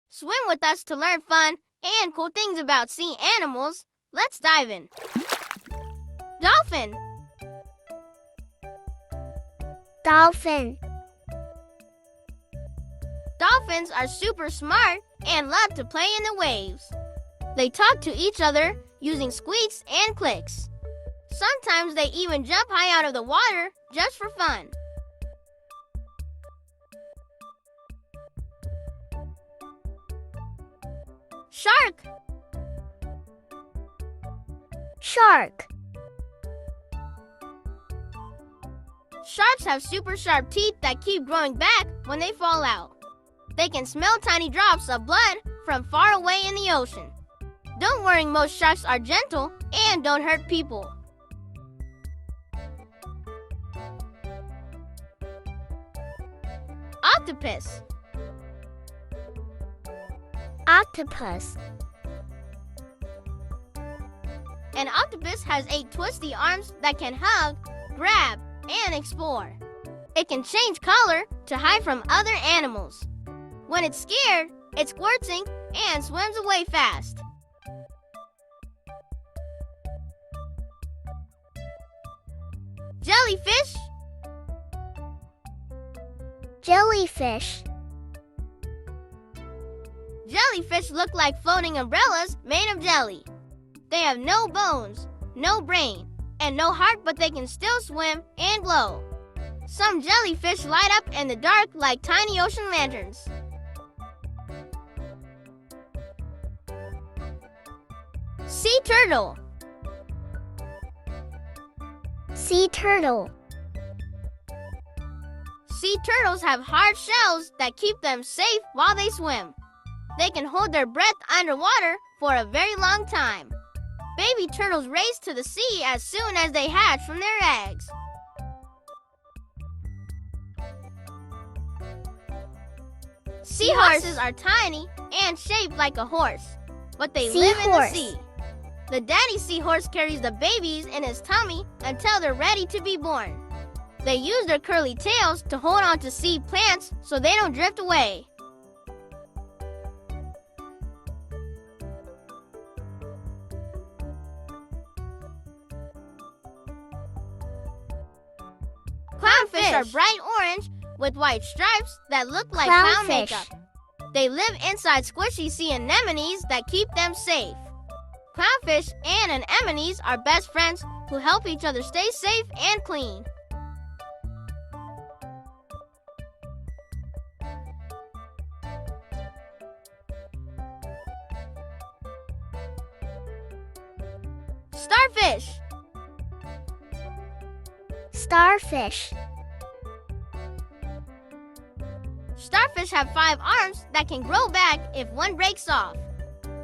Swim with us to learn fun and cool things about sea animals. Let's dive in. Dolphin. Dolphin. Dolphins are super smart and love to play in the waves. They talk to each other using squeaks and clicks. Sometimes they even jump high out of the water just for fun. Shark. Shark. Sharks have super sharp teeth that keep growing back when they fall out. They can smell tiny drops of blood from far away in the ocean. Don't worry, most sharks are gentle and don't hurt people. Octopus. Octopus. An octopus has 8 twisty arms that can hug, grab, and explore. It can change color to hide from other animals. When it's scared, it squirts ink and swims away fast. Jellyfish. Jellyfish. Jellyfish look like floating umbrellas made of jelly. They have no bones, no brain, and no heart, but they can still swim and glow. Some jellyfish light up in the dark like tiny ocean lanterns. Sea turtle. Sea turtle. Sea turtles have hard shells that keep them safe while they swim. They can hold their breath underwater for a very long time. Baby turtles race to the sea as soon as they hatch from their eggs. Seahorses are tiny and shaped like a horse, but they live in the sea. The daddy seahorse carries the babies in his tummy until they're ready to be born. They use their curly tails to hold on to sea plants so they don't drift away. Clownfish are bright orange with white stripes that look like clown makeup. They live inside squishy sea anemones that keep them safe. Clownfish and anemones are best friends who help each other stay safe and clean. Starfish. Starfish. Starfish have 5 arms that can grow back if one breaks off.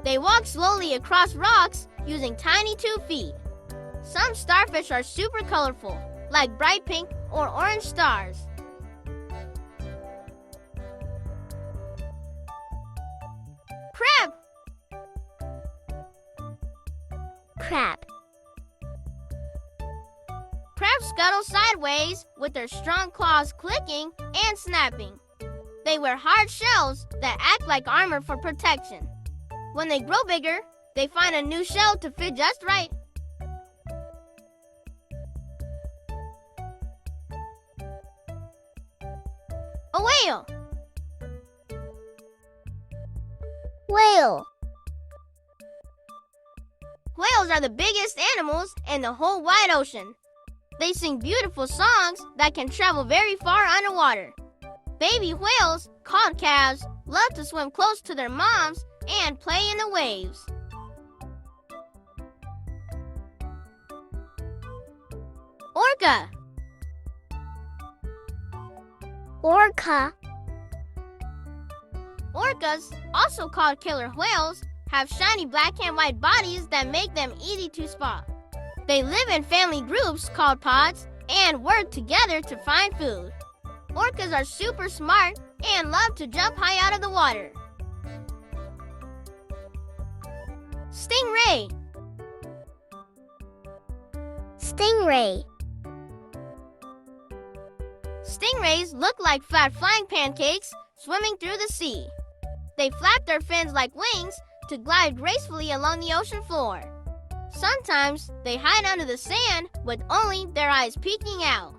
They walk slowly across rocks using tiny 2 feet. Some starfish are super colorful, like bright pink or orange stars. Crab. Crab. Crabs scuttle sideways with their strong claws clicking and snapping. They wear hard shells that act like armor for protection. When they grow bigger, they find a new shell to fit just right. A whale. Whale. Whales are the biggest animals in the whole wide ocean. They sing beautiful songs that can travel very far underwater. Baby whales, called calves, love to swim close to their moms and play in the waves. Orca. Orca. Orcas, also called killer whales, have shiny black and white bodies that make them easy to spot. They live in family groups called pods and work together to find food. Orcas are super smart and love to jump high out of the water. Stingray. Stingray. Stingrays look like flat flying pancakes swimming through the sea. They flap their fins like wings to glide gracefully along the ocean floor. Sometimes they hide under the sand with only their eyes peeking out.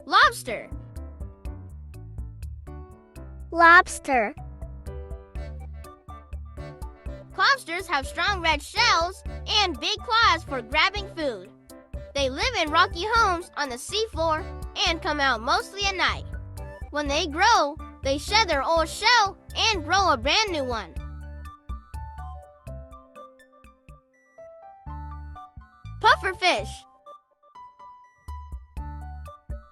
Lobster. Lobster. Lobsters have strong red shells and big claws for grabbing food. They live in rocky homes on the seafloor and come out mostly at night. When they grow, they shed their old shell and grow a brand new one. Pufferfish.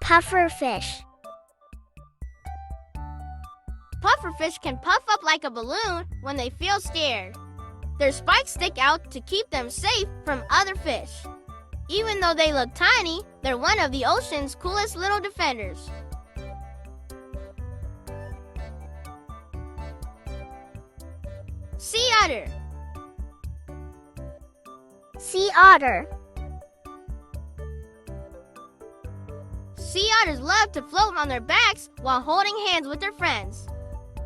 Pufferfish. Pufferfish can puff up like a balloon when they feel scared. Their spikes stick out to keep them safe from other fish. Even though they look tiny, they're one of the ocean's coolest little defenders. Sea otter. Sea otter. Sea otters love to float on their backs while holding hands with their friends.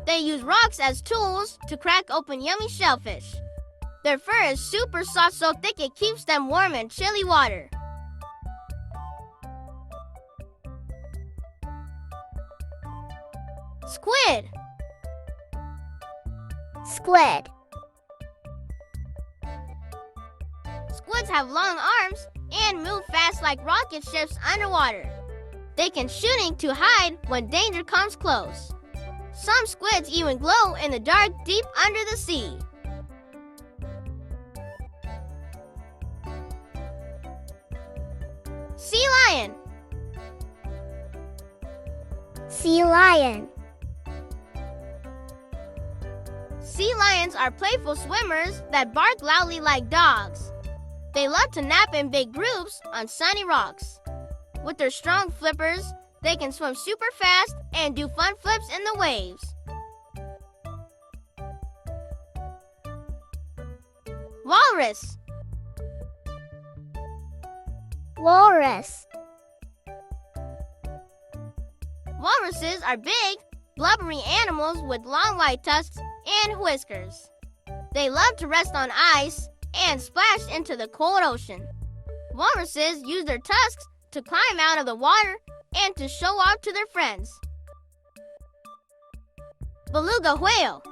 They use rocks as tools to crack open yummy shellfish. Their fur is super soft, so thick it keeps them warm in chilly water. Squid. Squid. Squids have long arms and move fast like rocket ships underwater. They can shooting to hide when danger comes close. Some squids even glow in the dark deep under the sea. Sea lion. Sea lion. Sea lions are playful swimmers that bark loudly like dogs. They love to nap in big groups on sunny rocks. With their strong flippers, they can swim super fast and do fun flips in the waves. Walrus. Walrus. Walruses are big, blubbery animals with long white tusks and whiskers. They love to rest on ice and splash into the cold ocean. Walruses use their tusks to climb out of the water and to show off to their friends. Beluga whale.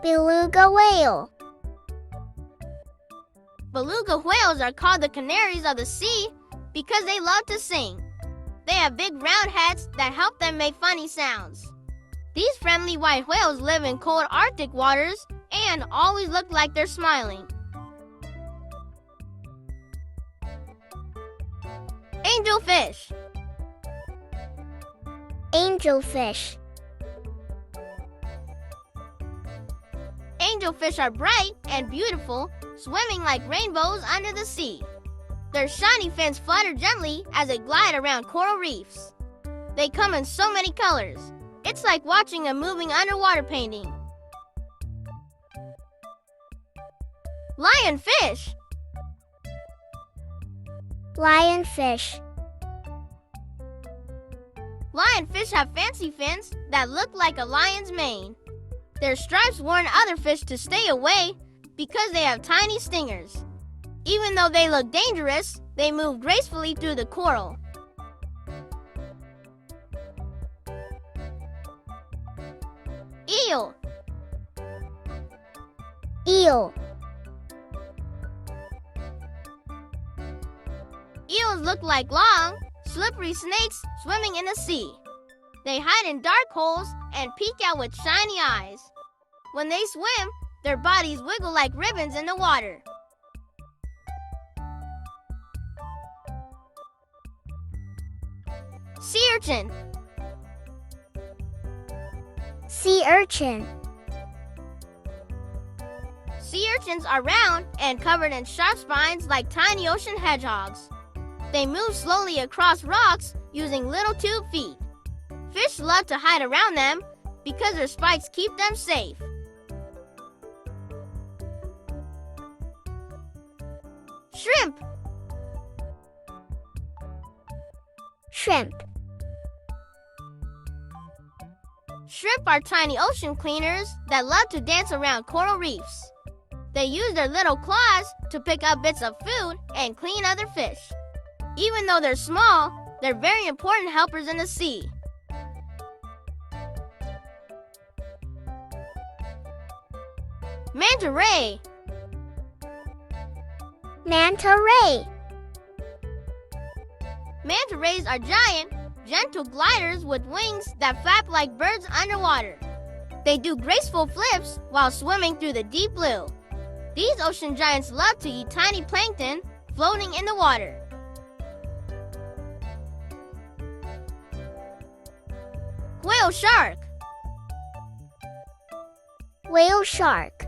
Beluga whale. Beluga whales are called the canaries of the sea because they love to sing. They have big round heads that help them make funny sounds. These friendly white whales live in cold Arctic waters and always look like they're smiling. Angelfish. Angelfish. Angelfish are bright and beautiful, swimming like rainbows under the sea. Their shiny fins flutter gently as they glide around coral reefs. They come in so many colors. It's like watching a moving underwater painting. Lionfish. Lionfish. Lionfish have fancy fins that look like a lion's mane. Their stripes warn other fish to stay away because they have tiny stingers. Even though they look dangerous, they move gracefully through the coral. Eel. Eel. Eels look like long, slippery snakes swimming in the sea. They hide in dark holes and peek out with shiny eyes. When they swim, their bodies wiggle like ribbons in the water. Sea urchin. Sea urchin. Sea urchins are round and covered in sharp spines like tiny ocean hedgehogs. They move slowly across rocks using little tube feet. Fish love to hide around them because their spikes keep them safe. Shrimp. Shrimp. Shrimp are tiny ocean cleaners that love to dance around coral reefs. They use their little claws to pick up bits of food and clean other fish. Even though they're small, they're very important helpers in the sea. Manta ray. Manta ray. Manta rays are giant, gentle gliders with wings that flap like birds underwater. They do graceful flips while swimming through the deep blue. These ocean giants love to eat tiny plankton floating in the water. Whale shark. Whale shark.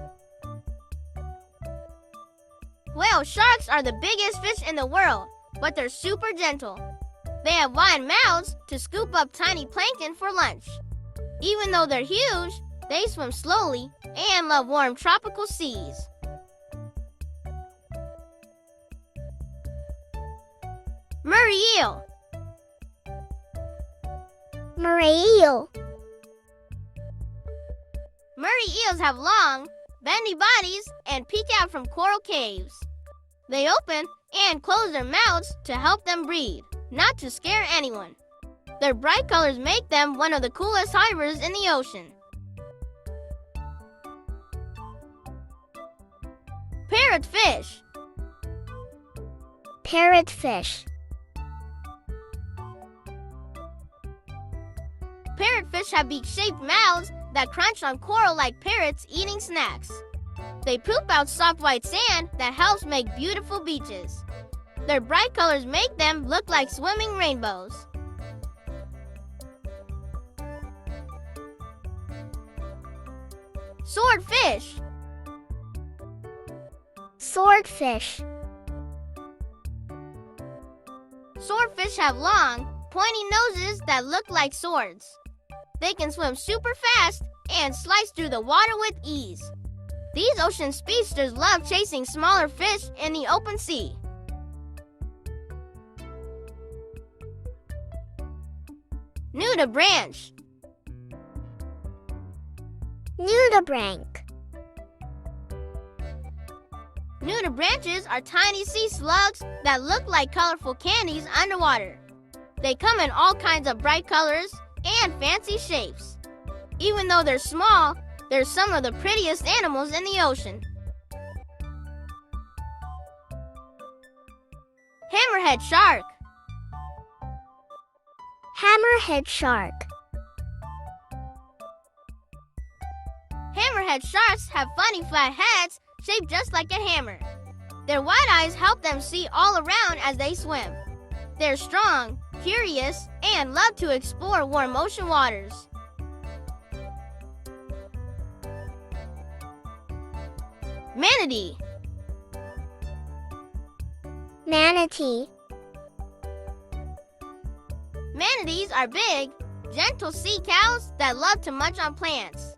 Whale sharks are the biggest fish in the world, but they're super gentle. They have wide mouths to scoop up tiny plankton for lunch. Even though they're huge, they swim slowly and love warm tropical seas. Moray eel. Moray eel. Moray eels have long, bendy bodies and peek out from coral caves. They open and close their mouths to help them breathe, not to scare anyone. Their bright colors make them one of the coolest hivers in the ocean. Parrotfish. Parrotfish. Parrotfish have beak-shaped mouths that crunch on coral like parrots eating snacks. They poop out soft white sand that helps make beautiful beaches. Their bright colors make them look like swimming rainbows. Swordfish. Swordfish. Swordfish have long, pointy noses that look like swords. They can swim super fast and slice through the water with ease. These ocean speedsters love chasing smaller fish in the open sea. Nudibranch. Nudibranch. Nudibranches are tiny sea slugs that look like colorful candies underwater. They come in all kinds of bright colors and fancy shapes. Even though they're small, they're some of the prettiest animals in the ocean. Hammerhead shark. Hammerhead shark. Hammerhead sharks have funny flat heads shaped just like a hammer. Their wide eyes help them see all around as they swim. They're strong, curious, and love to explore warm ocean waters. Manatee. Manatee. Manatees are big, gentle sea cows that love to munch on plants.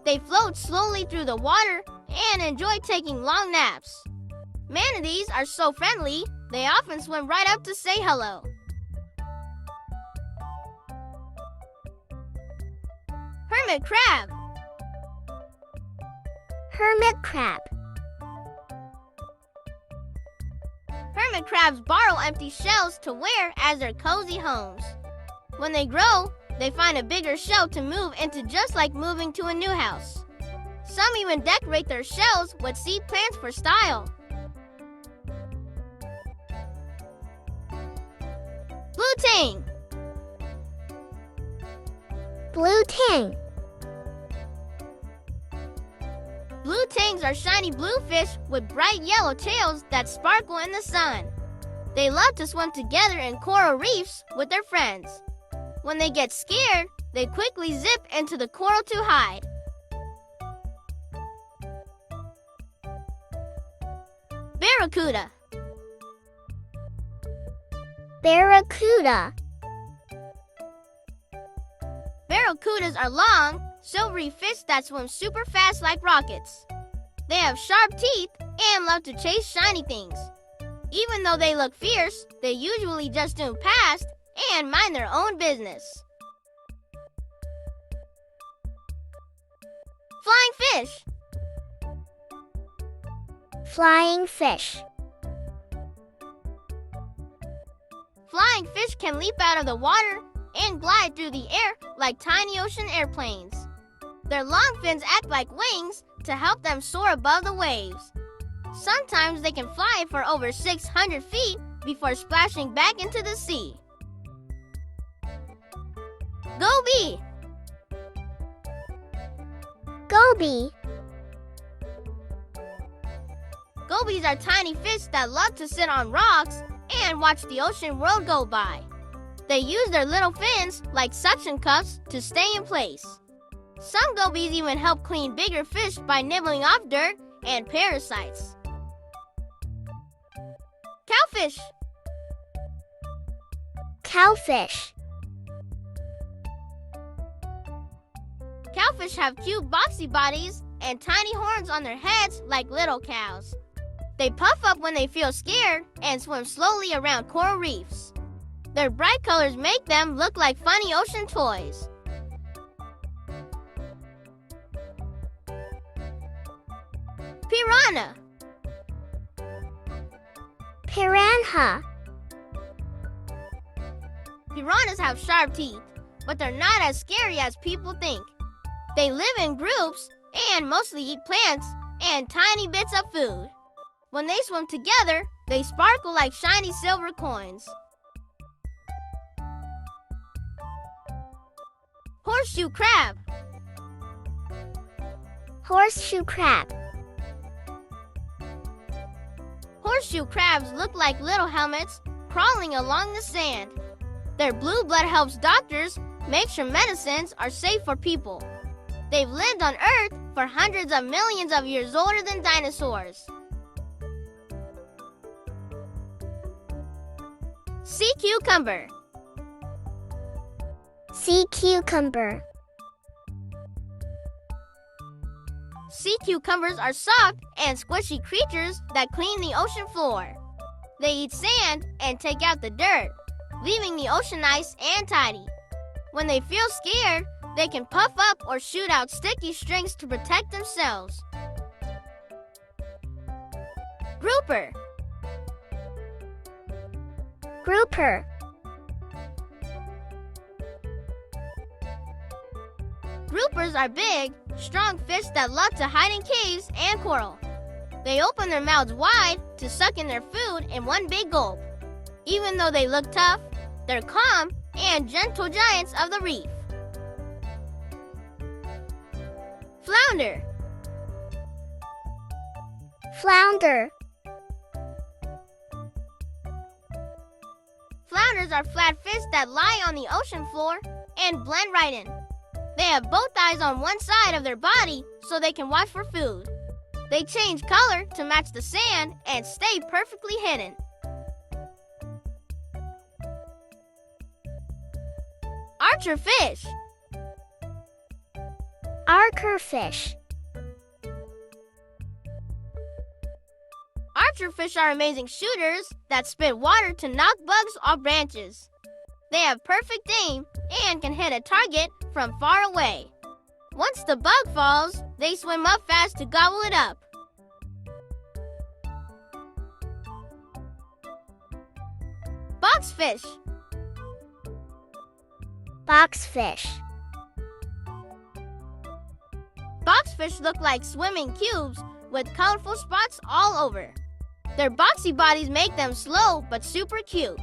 They float slowly through the water and enjoy taking long naps. Manatees are so friendly, they often swim right up to say hello. Hermit crab. Hermit crab. Hermit crabs borrow empty shells to wear as their cozy homes. When they grow, they find a bigger shell to move into, just like moving to a new house. Some even decorate their shells with seed plants for style. Blue tang. Blue tang. Blue tangs are shiny blue fish with bright yellow tails that sparkle in the sun. They love to swim together in coral reefs with their friends. When they get scared, they quickly zip into the coral to hide. Barracuda. Barracuda. Barracudas are long, silvery fish that swim super fast like rockets. They have sharp teeth and love to chase shiny things. Even though they look fierce, they usually just zoom past and mind their own business. Flying fish. Flying fish. Flying fish can leap out of the water and glide through the air like tiny ocean airplanes. Their long fins act like wings to help them soar above the waves. Sometimes they can fly for over 600 feet before splashing back into the sea. Goby. Goby. Gobies are tiny fish that love to sit on rocks and watch the ocean world go by. They use their little fins like suction cups to stay in place. Some gobies even help clean bigger fish by nibbling off dirt and parasites. Cowfish. Cowfish. Cowfish have cute boxy bodies and tiny horns on their heads like little cows. They puff up when they feel scared and swim slowly around coral reefs. Their bright colors make them look like funny ocean toys. Piranha. Piranha. Piranhas have sharp teeth, but they're not as scary as people think. They live in groups and mostly eat plants and tiny bits of food. When they swim together, they sparkle like shiny silver coins. Horseshoe crab. Horseshoe crab. Horseshoe crabs look like little helmets crawling along the sand. Their blue blood helps doctors make sure medicines are safe for people. They've lived on Earth for hundreds of millions of years older than dinosaurs. Sea cucumber. Sea cucumber. Sea cucumbers are soft and squishy creatures that clean the ocean floor. They eat sand and take out the dirt, leaving the ocean nice and tidy. When they feel scared, they can puff up or shoot out sticky strings to protect themselves. Grouper. Grouper. Groupers are big, strong fish that love to hide in caves and coral. They open their mouths wide to suck in their food in one big gulp. Even though they look tough, they're calm and gentle giants of the reef. Flounder. Flounder. Flounders are flat fish that lie on the ocean floor and blend right in. They have both eyes on one side of their body so they can watch for food. They change color to match the sand and stay perfectly hidden. Archer fish. Archer fish. Archer fish are amazing shooters that spit water to knock bugs off branches. They have perfect aim and can hit a target from far away. Once the bug falls, they swim up fast to gobble it up. Boxfish. Boxfish. Boxfish look like swimming cubes with colorful spots all over. Their boxy bodies make them slow but super cute.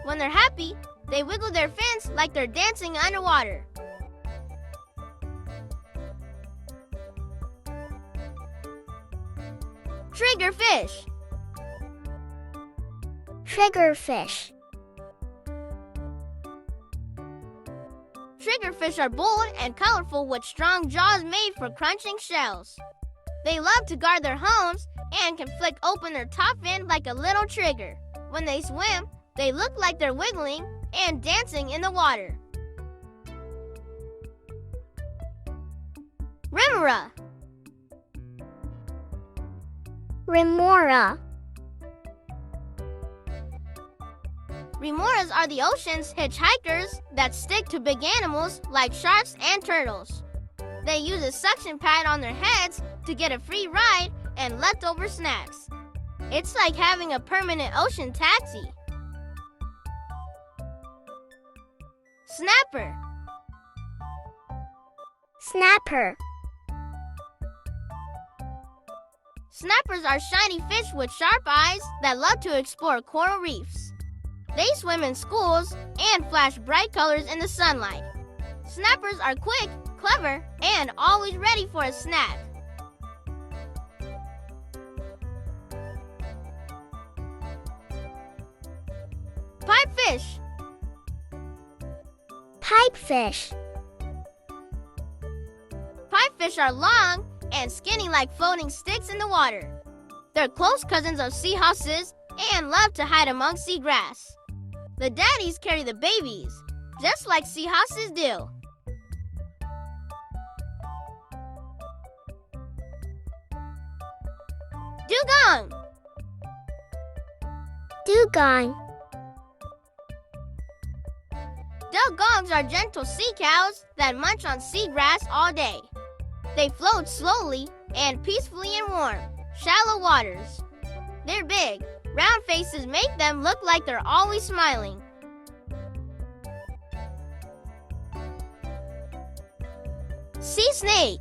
When they're happy, they wiggle their fins like they're dancing underwater. Triggerfish. Triggerfish. Triggerfish are bold and colorful with strong jaws made for crunching shells. They love to guard their homes and can flick open their top fin like a little trigger. When they swim, they look like they're wiggling and dancing in the water. Remora. Remora. Remoras are the ocean's hitchhikers that stick to big animals like sharks and turtles. They use a suction pad on their heads to get a free ride and leftover snacks. It's like having a permanent ocean taxi. Snapper. Snapper. Snappers are shiny fish with sharp eyes that love to explore coral reefs. They swim in schools and flash bright colors in the sunlight. Snappers are quick, clever, and always ready for a snack. Pipefish. Pipefish. Pipefish are long and skinny like floating sticks in the water. They're close cousins of seahorses and love to hide among seagrass. The daddies carry the babies, just like seahorses do. Dugong. Dugong. Dugongs are gentle sea cows that munch on seagrass all day. They float slowly and peacefully in warm, shallow waters. They're big. Round faces make them look like they're always smiling. Sea snake.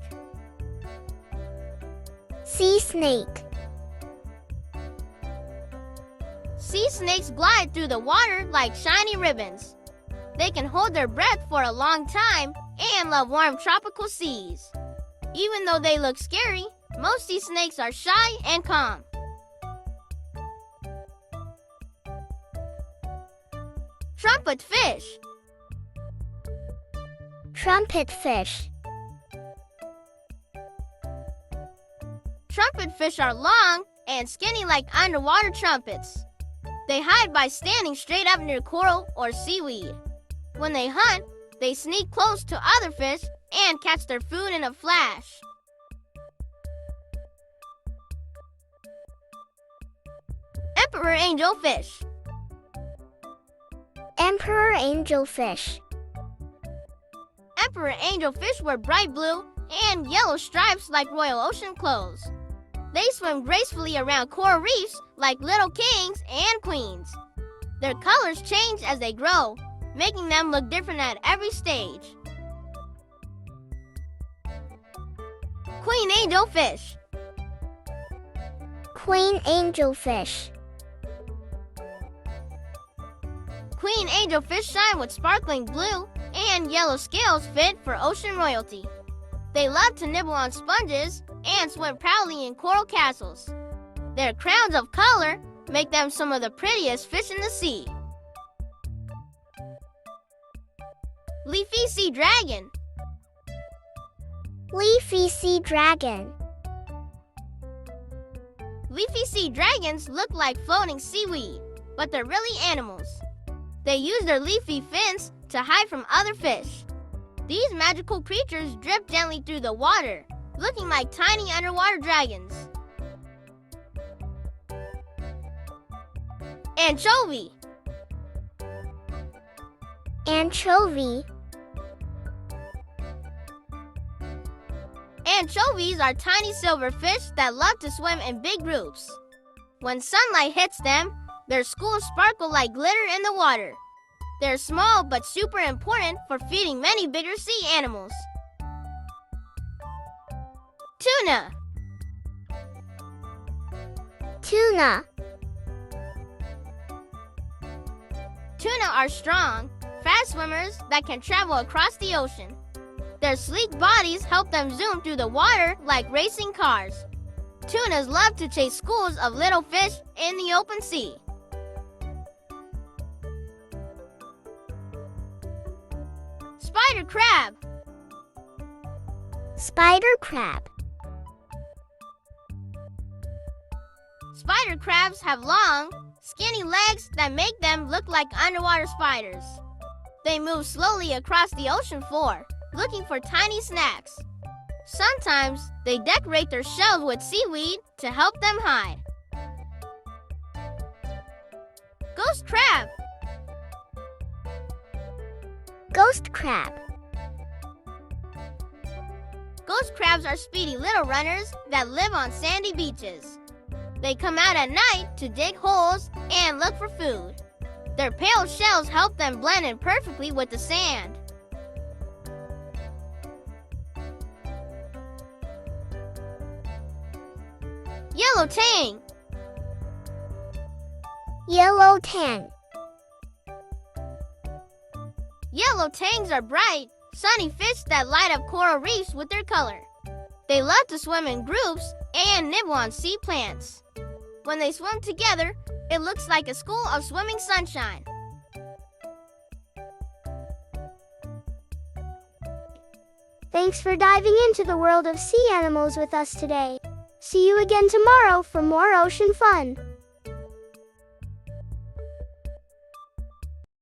Sea snake. Sea snakes glide through the water like shiny ribbons. They can hold their breath for a long time and love warm tropical seas. Even though they look scary, most sea snakes are shy and calm. Trumpet fish. Trumpet fish. Trumpet fish are long and skinny like underwater trumpets. They hide by standing straight up near coral or seaweed. When they hunt, they sneak close to other fish and catch their food in a flash. Emperor angelfish. Emperor angelfish. Emperor angelfish wear bright blue and yellow stripes like royal ocean clothes. They swim gracefully around coral reefs like little kings and queens. Their colors change as they grow, making them look different at every stage. Queen angelfish. Queen angelfish. Queen angelfish shine with sparkling blue and yellow scales fit for ocean royalty. They love to nibble on sponges and swim proudly in coral castles. Their crowns of color make them some of the prettiest fish in the sea. Leafy sea dragon. Leafy sea dragon. Leafy sea dragons look like floating seaweed, but they're really animals. They use their leafy fins to hide from other fish. These magical creatures drip gently through the water, looking like tiny underwater dragons. Anchovy. Anchovy. Anchovies are tiny silver fish that love to swim in big groups. When sunlight hits them, their schools sparkle like glitter in the water. They're small but super important for feeding many bigger sea animals. Tuna. Tuna. Tuna are strong, fast swimmers that can travel across the ocean. Their sleek bodies help them zoom through the water like racing cars. Tunas love to chase schools of little fish in the open sea. Spider crab. Spider crab. Spider crabs have long, skinny legs that make them look like underwater spiders. They move slowly across the ocean floor, looking for tiny snacks. Sometimes they decorate their shells with seaweed to help them hide. Ghost crab. Ghost crab. Ghost crabs are speedy little runners that live on sandy beaches. They come out at night to dig holes and look for food. Their pale shells help them blend in perfectly with the sand. Yellow tang. Yellow tang. Yellow tangs are bright, sunny fish that light up coral reefs with their color. They love to swim in groups and nibble on sea plants. When they swim together, it looks like a school of swimming sunshine. Thanks for diving into the world of sea animals with us today. See you again tomorrow for more ocean fun.